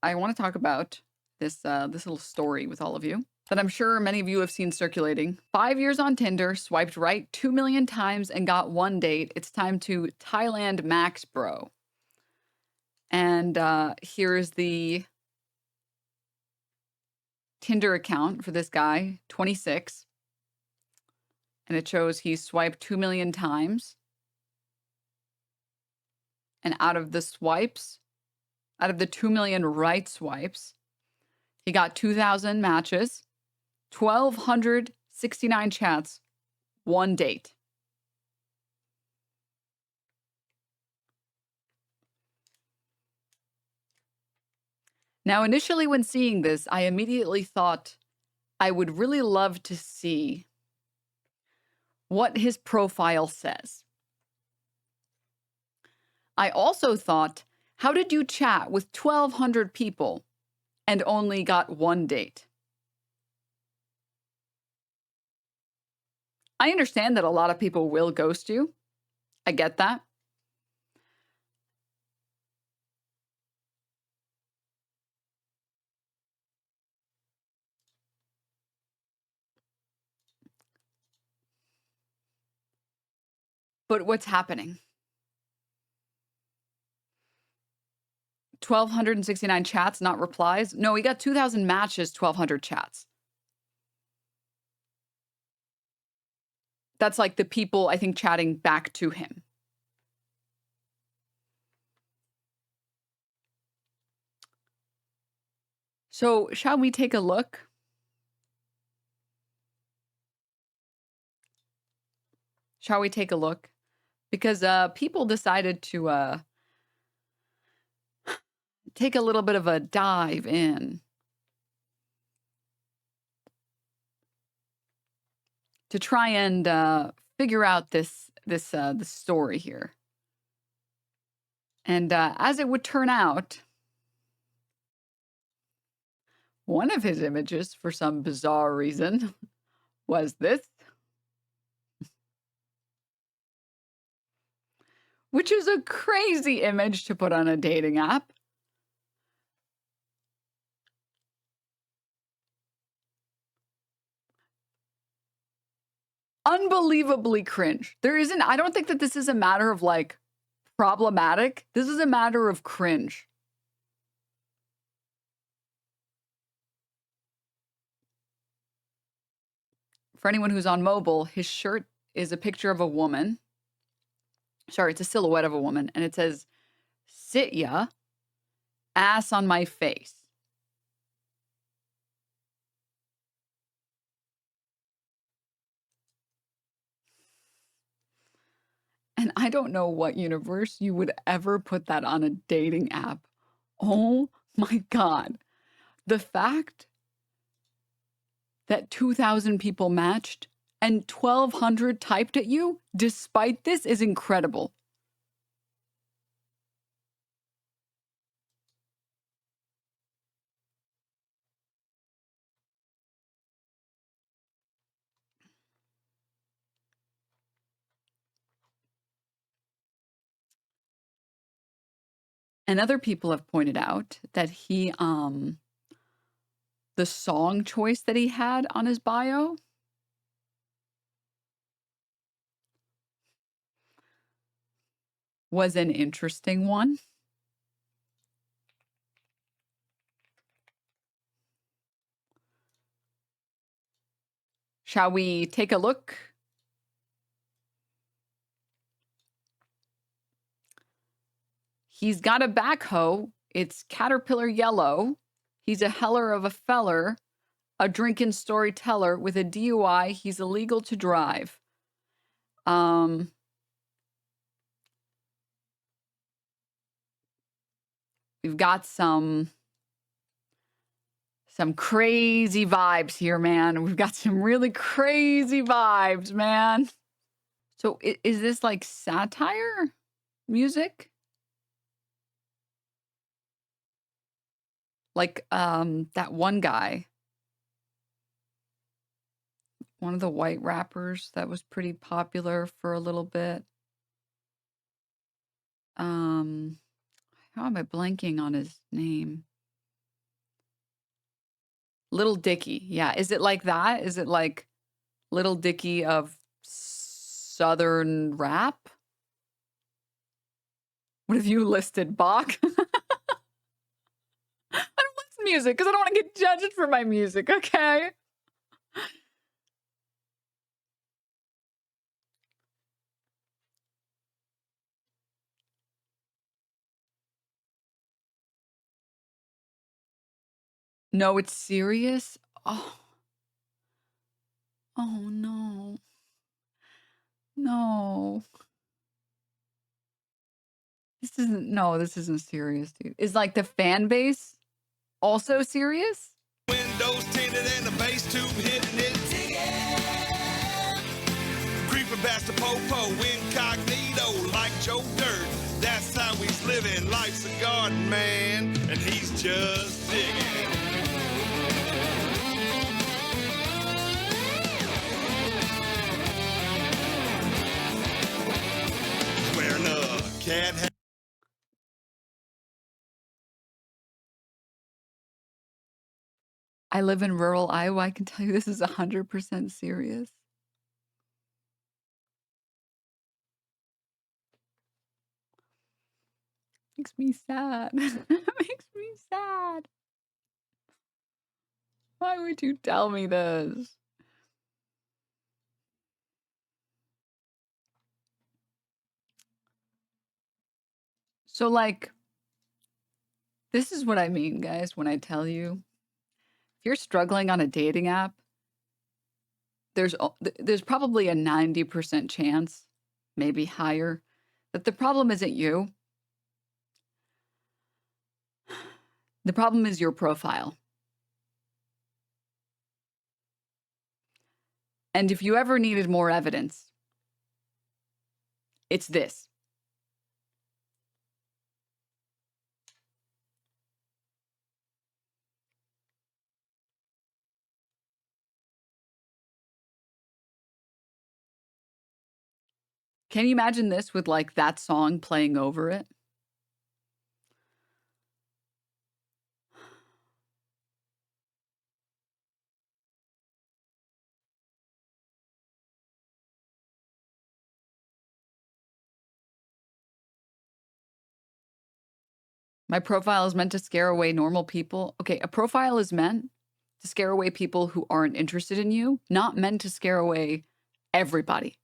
I want to talk about this little story with all of you that I'm sure many of you have seen circulating. 5 years on Tinder, swiped right 2 million times, and got one date. It's time to Thailand Max, bro. And here's the Tinder account for this guy, 26. And it shows he's swiped 2 million times. And out of the 2 million right swipes, he got 2,000 matches, 1,269 chats, one date. Now, initially when seeing this, I immediately thought I would really love to see what his profile says. I also thought, how did you chat with 1,200 people and only got one date? I understand that a lot of people will ghost you. I get that. But what's happening? 1,269 chats, not replies? No, he got 2,000 matches, 1,200 chats. That's like the people, I think, chatting back to him. So, shall we take a look? Shall we take a look? Because people decided to take a little bit of a dive in to try and figure out this story here. And as it would turn out, one of his images, for some bizarre reason, was this, which is a crazy image to put on a dating app. Unbelievably cringe. I don't think that this is a matter of like problematic. This is a matter of cringe. For anyone who's on mobile, his shirt is a picture of a woman. Sorry, it's a silhouette of a woman. And it says, "Sit ya, ass on my face." And I don't know what universe you would ever put that on a dating app. Oh my God. The fact that 2,000 people matched and 1,200 typed at you despite this is incredible. And other people have pointed out that the song choice that he had on his bio was an interesting one. Shall we take a look? He's got a backhoe. It's caterpillar yellow. He's a heller of a feller, a drinking storyteller with a DUI. He's illegal to drive. We've got some crazy vibes here, man. We've got some really crazy vibes, man. So is this like satire music? Like that one guy, one of the white rappers that was pretty popular for a little bit. How am I blanking on his name? Little Dicky. Yeah. Is it like that? Is it like Little Dicky of Southern rap? What have you listed, Bach? I don't listen to music because I don't want to get judged for my music, okay? No, it's serious? Oh. Oh, no. No. This isn't serious, dude. Is like the fan base also serious? Windows tinted and the bass tube hitting it. Creeping past the popo incognito like Joe Dirt. That's how he's living. Life's a garden, man, and he's just digging. He's wearing a cat hat. I live in rural Iowa. I can tell you this is 100% serious. Makes me sad. Makes me sad. Why would you tell me this? So, like, this is what I mean, guys, when I tell you, if you're struggling on a dating app, there's probably a 90% chance, maybe higher, that the problem isn't you. The problem is your profile. And if you ever needed more evidence, it's this. Can you imagine this with like that song playing over it? My profile is meant to scare away normal people. Okay, a profile is meant to scare away people who aren't interested in you, not meant to scare away everybody.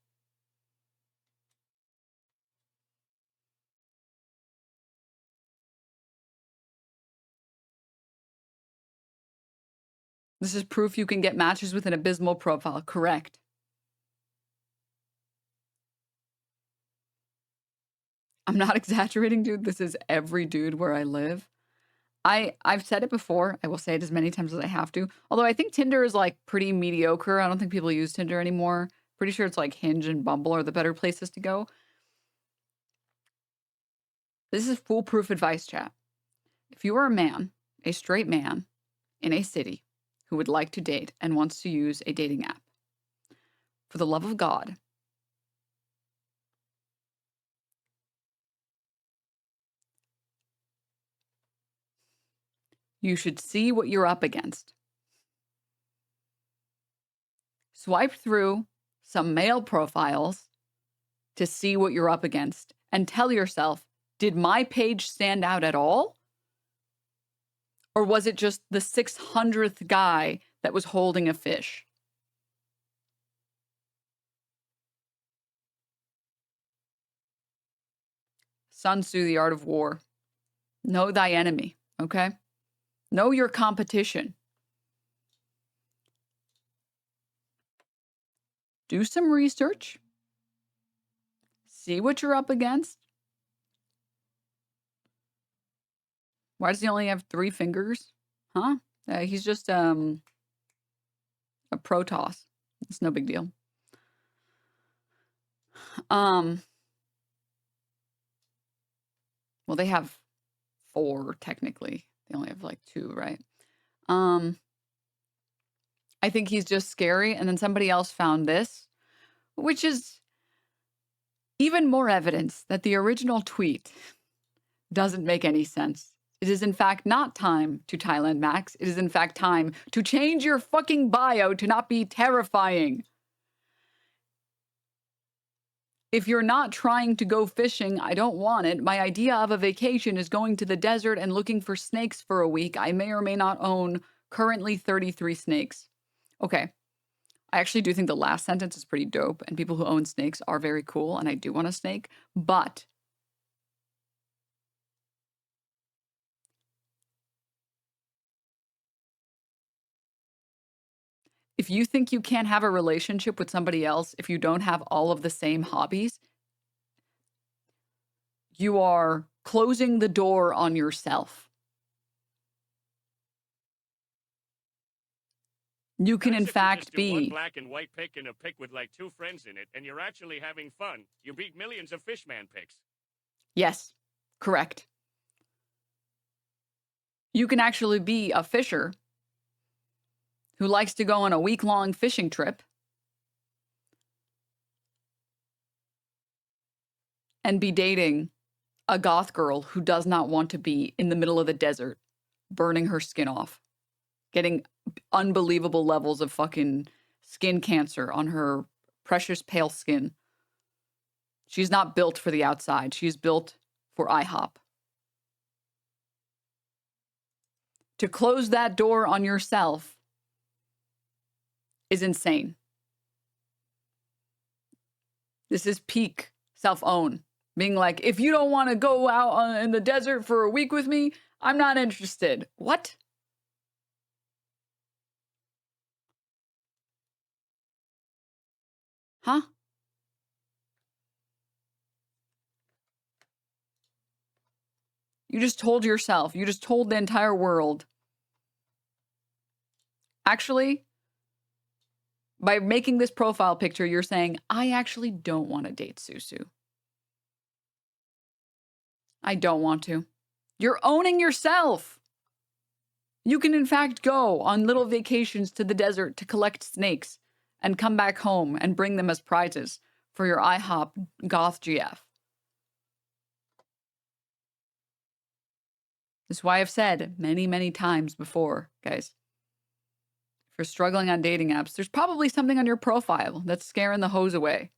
This is proof you can get matches with an abysmal profile. Correct. I'm not exaggerating, dude. This is every dude where I live. I've said it before. I will say it as many times as I have to. Although I think Tinder is like pretty mediocre. I don't think people use Tinder anymore. Pretty sure it's like Hinge and Bumble are the better places to go. This is foolproof advice, chat. If you are a man, a straight man in a city who would like to date and wants to use a dating app, for the love of God, you should see what you're up against. Swipe through some male profiles to see what you're up against and tell yourself, did my page stand out at all? Or was it just the 600th guy that was holding a fish? Sun Tzu, The Art of War. Know thy enemy, okay? Know your competition. Do some research. See what you're up against. Why does he only have 3 fingers? Huh? He's just a Protoss. It's no big deal. Well, they have 4 technically. They only have like 2, right? I think he's just scary. And then somebody else found this, which is even more evidence that the original tweet doesn't make any sense. It is in fact not time to Thailand Max. It is in fact time to change your fucking bio to not be terrifying. If you're not trying to go fishing, I don't want it. My idea of a vacation is going to the desert and looking for snakes for a week. I may or may not own currently 33 snakes. Okay. I actually do think the last sentence is pretty dope, and people who own snakes are very cool, and I do want a snake. But if you think you can't have a relationship with somebody else if you don't have all of the same hobbies, you are closing the door on yourself. You can, in fact, be one black and white pic in a pic with like 2 friends in it, and you're actually having fun. You beat millions of fishman pics. Yes, correct. You can actually be a fisher who likes to go on a week-long fishing trip and be dating a goth girl who does not want to be in the middle of the desert, burning her skin off, getting unbelievable levels of fucking skin cancer on her precious pale skin. She's not built for the outside. She's built for IHOP. To close that door on yourself is insane. This is peak self-own. Being like, if you don't want to go out in the desert for a week with me, I'm not interested. What? Huh? You just told yourself, you just told the entire world. Actually, by making this profile picture, you're saying, I actually don't want to date Susu. I don't want to. You're owning yourself. You can, in fact, go on little vacations to the desert to collect snakes and come back home and bring them as prizes for your IHOP goth GF. This is why I've said many, many times before, guys. If you're struggling on dating apps, there's probably something on your profile that's scaring the hoes away.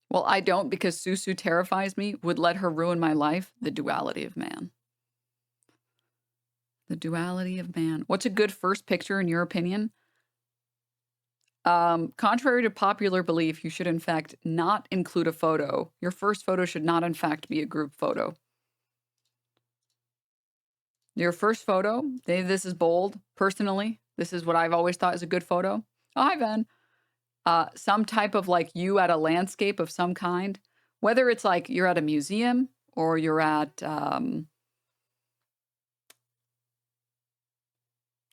Well, I don't because Susu terrifies me, would let her ruin my life. The duality of man. The duality of man. What's a good first picture in your opinion? Contrary to popular belief, you should in fact not include a photo. Your first photo should not in fact be a group photo. Your first photo, this is bold. Personally, this is what I've always thought is a good photo. Oh, hi, Ven. Some type of like you at a landscape of some kind, whether it's like you're at a museum or you're at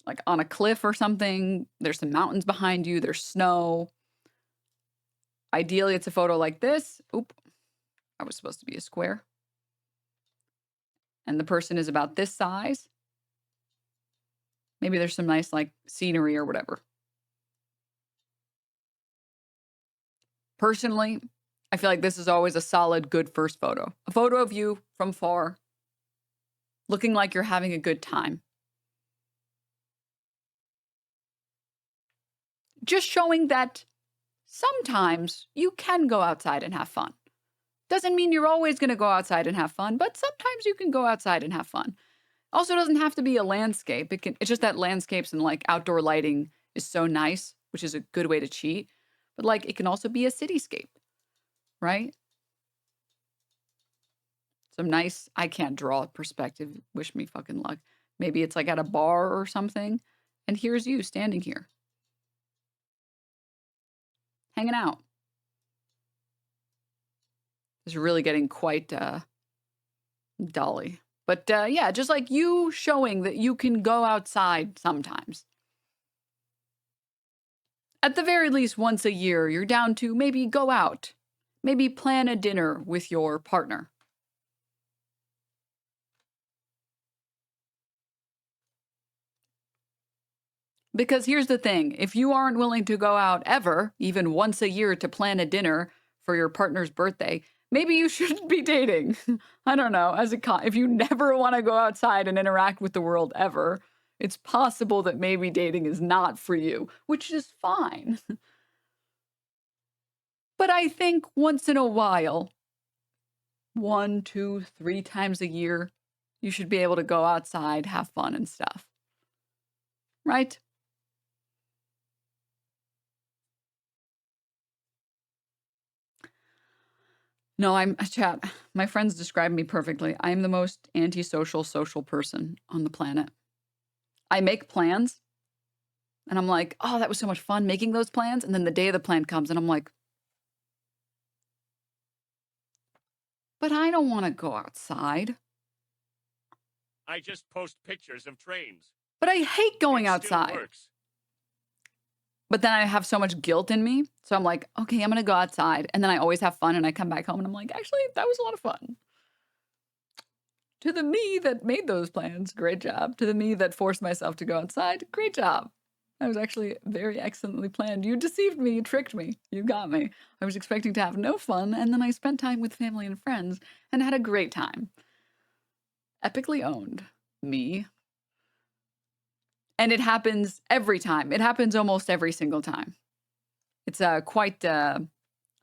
like on a cliff or something. There's some mountains behind you. There's snow. Ideally, it's a photo like this. Oop, I was supposed to be a square. And the person is about this size. Maybe there's some nice like scenery or whatever. Personally, I feel like this is always a solid, good first photo. A photo of you from far, looking like you're having a good time. Just showing that sometimes you can go outside and have fun. Doesn't mean you're always going to go outside and have fun, but sometimes you can go outside and have fun. Also, doesn't have to be a landscape. It's just that landscapes and like outdoor lighting is so nice, which is a good way to cheat. But like, it can also be a cityscape, right? Some nice, I can't draw perspective. Wish me fucking luck. Maybe it's like at a bar or something. And here's you standing here. Hanging out. It's really getting quite dolly. But yeah, just like you showing that you can go outside sometimes. At the very least, once a year, you're down to maybe go out. Maybe plan a dinner with your partner. Because here's the thing, if you aren't willing to go out ever, even once a year to plan a dinner for your partner's birthday, maybe you shouldn't be dating. I don't know, if you never wanna go outside and interact with the world ever, it's possible that maybe dating is not for you, which is fine. But I think once in a while, 1, 2, 3 times a year, you should be able to go outside, have fun and stuff. Right? No, chat. My friends describe me perfectly. I am the most antisocial social person on the planet. I make plans and I'm like, oh, that was so much fun making those plans. And then the day of the plan comes and I'm like, but I don't want to go outside. I just post pictures of trains. But I hate going It still outside. works. But then I have so much guilt in me. So I'm like, okay, I'm going to go outside. And then I always have fun and I come back home and I'm like, actually, that was a lot of fun. To the me that made those plans, great job. To the me that forced myself to go outside, great job. That was actually very excellently planned. You deceived me, you tricked me, you got me. I was expecting to have no fun, and then I spent time with family and friends and had a great time. Epically owned. Me. And it happens every time. It happens almost every single time. It's quite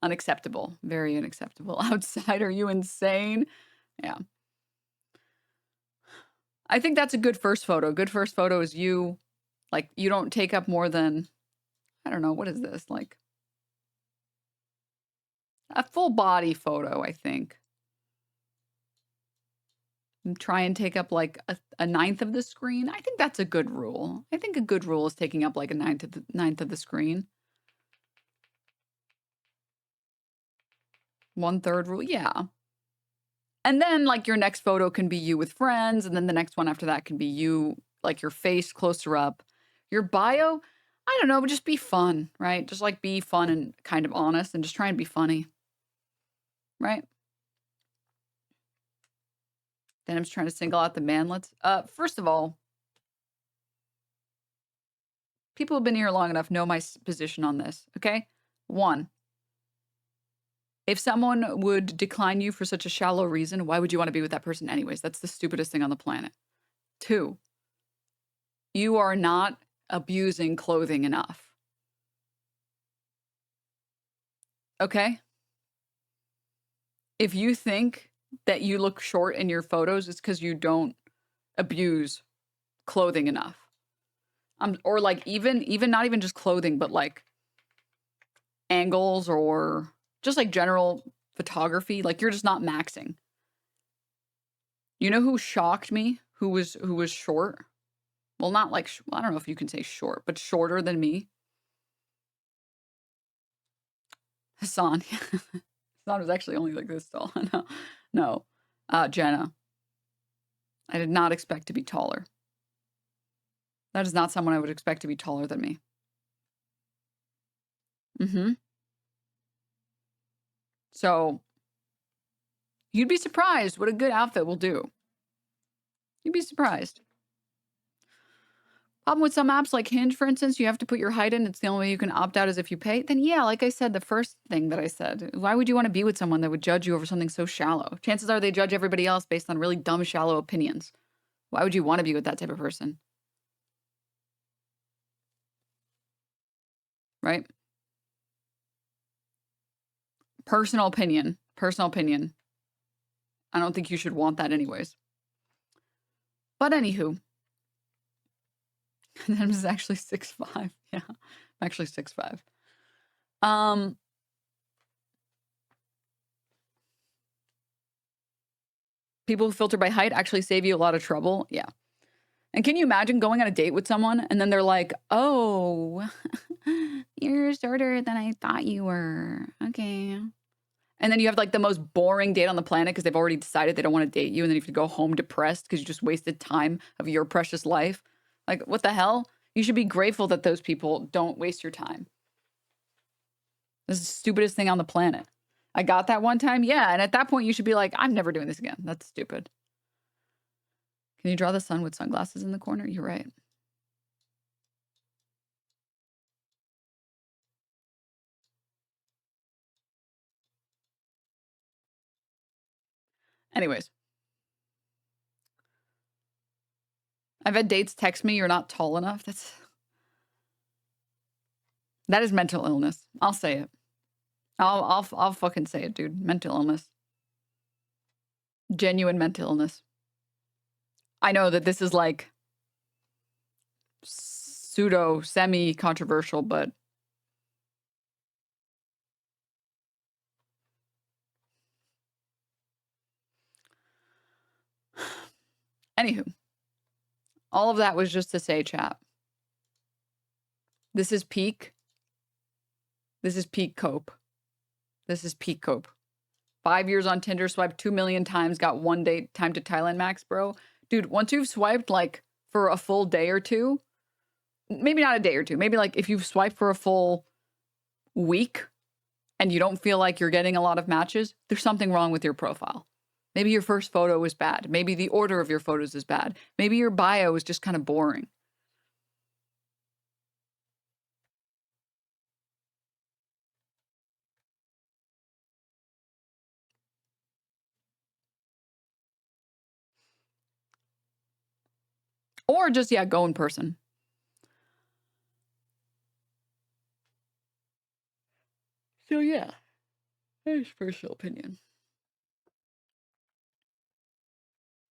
unacceptable. Very unacceptable. Outside, are you insane? Yeah. I think that's a good first photo. Good first photo is you, like, you don't take up more than, I don't know, what is this? Like, a full body photo, I think. And try and take up like a ninth of the screen. I think that's a good rule. I think a good rule is taking up like a ninth of the screen. 1/3 rule, yeah. And then, like, your next photo can be you with friends, and then the next one after that can be you, like, your face closer up. Your bio, I don't know, just be fun, right? Just, like, be fun and kind of honest and just try and be funny. Right? Denim's trying to single out the manlets. First of all, people who've been here long enough know my position on this, okay? 1, if someone would decline you for such a shallow reason, why would you want to be with that person anyways? That's the stupidest thing on the planet. 2, you are not abusing clothing enough. Okay? If you think that you look short in your photos, it's because you don't abuse clothing enough. Or like even not even just clothing, but like angles or just like general photography. Like you're just not maxing. You know who shocked me? Who was short? Well, not like, I don't know if you can say short, but shorter than me. Hassan. Hassan was actually only like this tall. No. Jenna. I did not expect to be taller. That is not someone I would expect to be taller than me. So, you'd be surprised what a good outfit will do. You'd be surprised. Problem with some apps like Hinge, for instance, you have to put your height in. It's the only way you can opt out is if you pay. Then yeah, like I said, the first thing that I said, why would you want to be with someone that would judge you over something so shallow? Chances are they judge everybody else based on really dumb, shallow opinions. Why would you want to be with that type of person? Right? Personal opinion. I don't think you should want that anyways. But anywho, Denims is actually 6'5". Yeah, I'm actually 6'5". People who filter by height actually save you a lot of trouble. Yeah. And can you imagine going on a date with someone and then they're like, oh, you're shorter than I thought you were. Okay. And then you have like the most boring date on the planet because they've already decided they don't want to date you. And then you have to go home depressed because you just wasted time of your precious life. Like, what the hell? You should be grateful that those people don't waste your time. This is the stupidest thing on the planet. I got that one time. Yeah. And at that point, you should be like, I'm never doing this again. That's stupid. Can you draw the sun with sunglasses in the corner? You're right. Anyways. I've had dates text me, "You're not tall enough." That is mental illness. I'll say it. I'll fucking say it, dude. Mental illness. Genuine mental illness. I know that this is like pseudo semi controversial, but anywho, all of that was just to say, chat. This is peak. This is peak cope. This is peak cope. 5 years on Tinder, swiped 2 million times, got 1 date, time to Thailand max, bro. Dude, once you've swiped like for a full day or two, maybe not a day or two, maybe like if you've swiped for a full week and you don't feel like you're getting a lot of matches, there's something wrong with your profile. Maybe your first photo is bad. Maybe the order of your photos is bad. Maybe your bio is just kind of boring. Or just, yeah, go in person. So, yeah. That's personal opinion.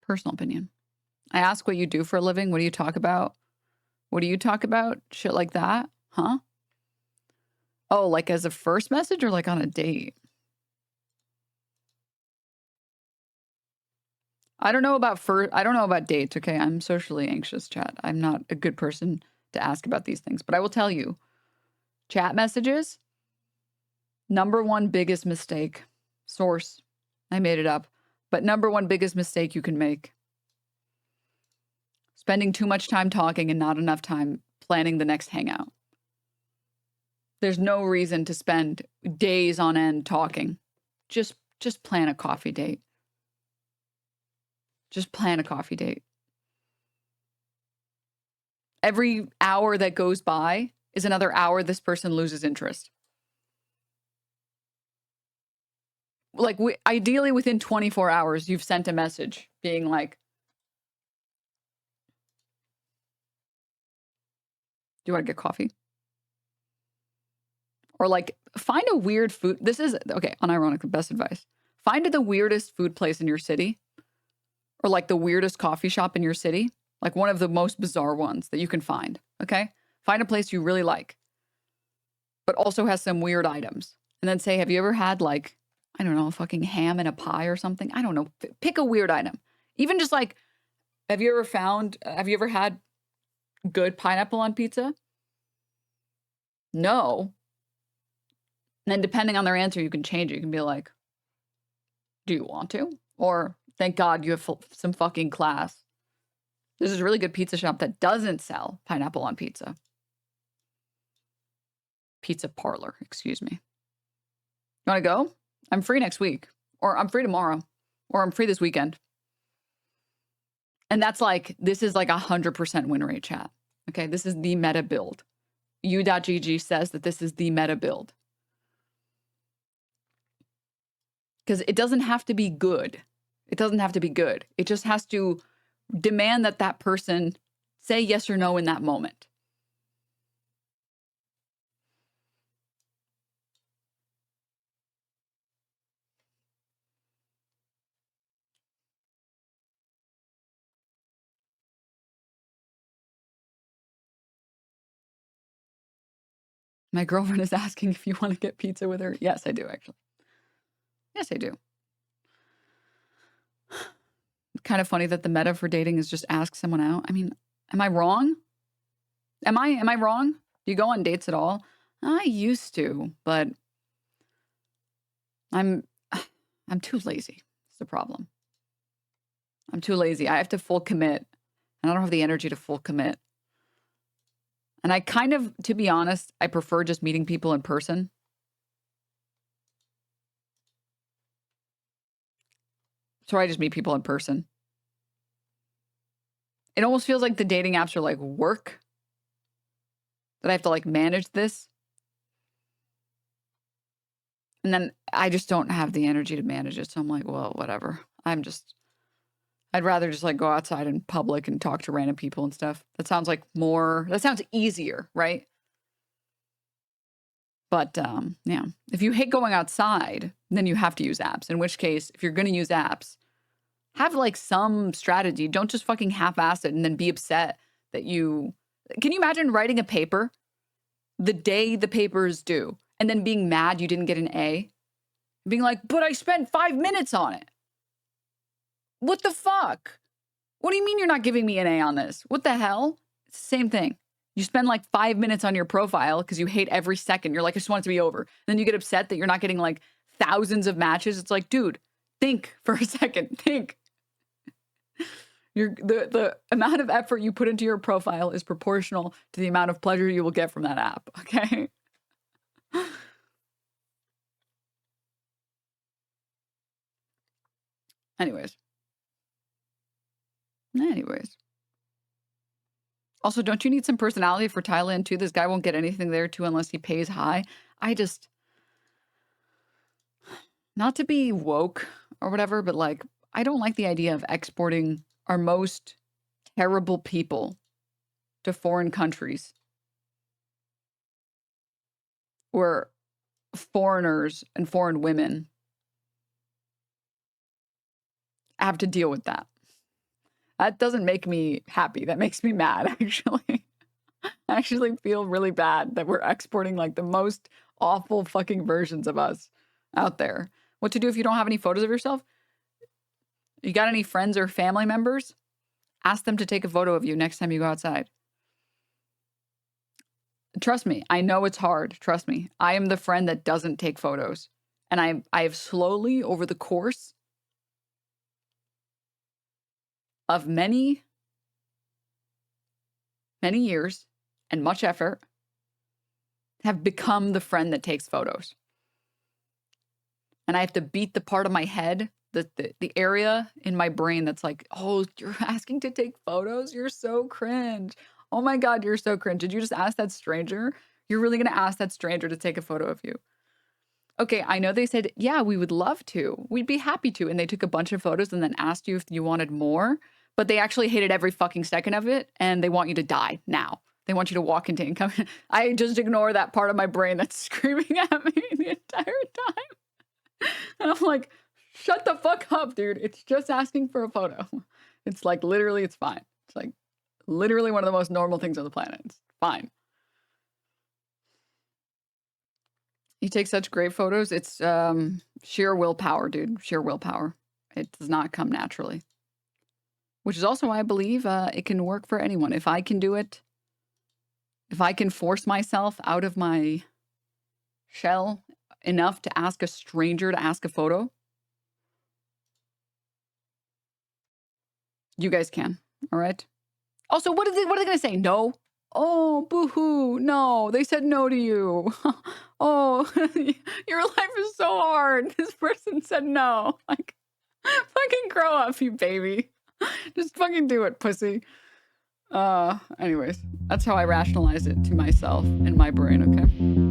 Personal opinion. I ask what you do for a living. What do you talk about? What do you talk about? Shit like that? Huh? Oh, like as a first message or like on a date? I don't know about dates, okay? I'm socially anxious, chat. I'm not a good person to ask about these things, but I will tell you. Chat messages, number one biggest mistake. Source. I made it up. But number one biggest mistake you can make. Spending too much time talking and not enough time planning the next hangout. There's no reason to spend days on end talking. Just plan a coffee date. Just plan a coffee date. Every hour that goes by is another hour this person loses interest. Like, ideally within 24 hours, you've sent a message being like, do you want to get coffee? Or like, find a weird food. This is, okay, unironically, best advice. Find the weirdest food place in your city. Or like the weirdest coffee shop in your city. Like one of the most bizarre ones that you can find, okay? Find a place you really like. But also has some weird items. And then say, have you ever had like, I don't know, fucking ham and a pie or something? I don't know. Pick a weird item. Even just like, have you ever had good pineapple on pizza? No. And then depending on their answer, you can change it. You can be like, do you want to? Or thank God you have some fucking class. This is a really good pizza shop that doesn't sell pineapple on pizza. Pizza parlor, excuse me. You want to go? I'm free next week. Or I'm free tomorrow. Or I'm free this weekend. And that's like, this is like 100% win rate, chat. Okay, this is the meta build. U.GG says that this is the meta build. Because it doesn't have to be good. It doesn't have to be good. It just has to demand that that person say yes or no in that moment. My girlfriend is asking if you want to get pizza with her. Yes, I do, actually. Yes, I do. It's kind of funny that the meta for dating is just ask someone out. I mean, am I wrong? Am I wrong? Do you go on dates at all? I used to, but I'm too lazy. It's the problem. I'm too lazy. I have to full commit, and I don't have the energy to full commit. And I kind of, to be honest, I prefer just meeting people in person. So I just meet people in person. It almost feels like the dating apps are like work. That I have to like manage this. And then I just don't have the energy to manage it. So I'm like, well, whatever. I'd rather just like go outside in public and talk to random people and stuff. That sounds easier, right? But yeah, if you hate going outside, then you have to use apps. In which case, if you're going to use apps, have like some strategy. Don't just fucking half-ass it and then be upset that you... Can you imagine writing a paper the day the paper is due and then being mad you didn't get an A? Being like, but I spent 5 minutes on it. What the fuck? What do you mean you're not giving me an A on this? What the hell? It's the same thing. You spend like 5 minutes on your profile because you hate every second. You're like, I just want it to be over. And then you get upset that you're not getting like thousands of matches. It's like, dude, think for a second. Think. The amount of effort you put into your profile is proportional to the amount of pleasure you will get from that app. Okay? Anyways. Also, don't you need some personality for Thailand too? This guy won't get anything there too unless he pays high. Not to be woke or whatever, but like, I don't like the idea of exporting our most terrible people to foreign countries where foreigners and foreign women have to deal with that. That doesn't make me happy. That makes me mad, actually. I actually feel really bad that we're exporting like the most awful fucking versions of us out there. What to do if you don't have any photos of yourself? You got any friends or family members? Ask them to take a photo of you next time you go outside. Trust me, I know it's hard. Trust me. I am the friend that doesn't take photos. And I have slowly, over the course of many years and much effort, have become the friend that takes photos. And I have to beat the part of my head, the area in my brain that's like, oh, you're asking to take photos? You're so cringe. Oh my God, you're so cringe. Did you just ask that stranger? You're really going to ask that stranger to take a photo of you? Okay, I know they said, yeah, we would love to. We'd be happy to. And they took a bunch of photos and then asked you if you wanted more. But they actually hated every fucking second of it. And they want you to die now. They want you to walk into income. I just ignore that part of my brain that's screaming at me the entire time. And I'm like, shut the fuck up, dude. It's just asking for a photo. It's like, literally, it's fine. It's like literally one of the most normal things on the planet. It's fine. You take such great photos. It's sheer willpower, dude. Sheer willpower. It does not come naturally. Which is also why I believe it can work for anyone. If I can do it, if I can force myself out of my shell enough to ask a stranger to ask a photo, you guys can. All right. Also, what are they going to say? No. Oh, boo-hoo. No, they said no to you. Oh, your life is so hard. This person said no. Like, fucking grow up, you baby. Just fucking do it, pussy. Anyways, that's how I rationalize it to myself in my brain, okay?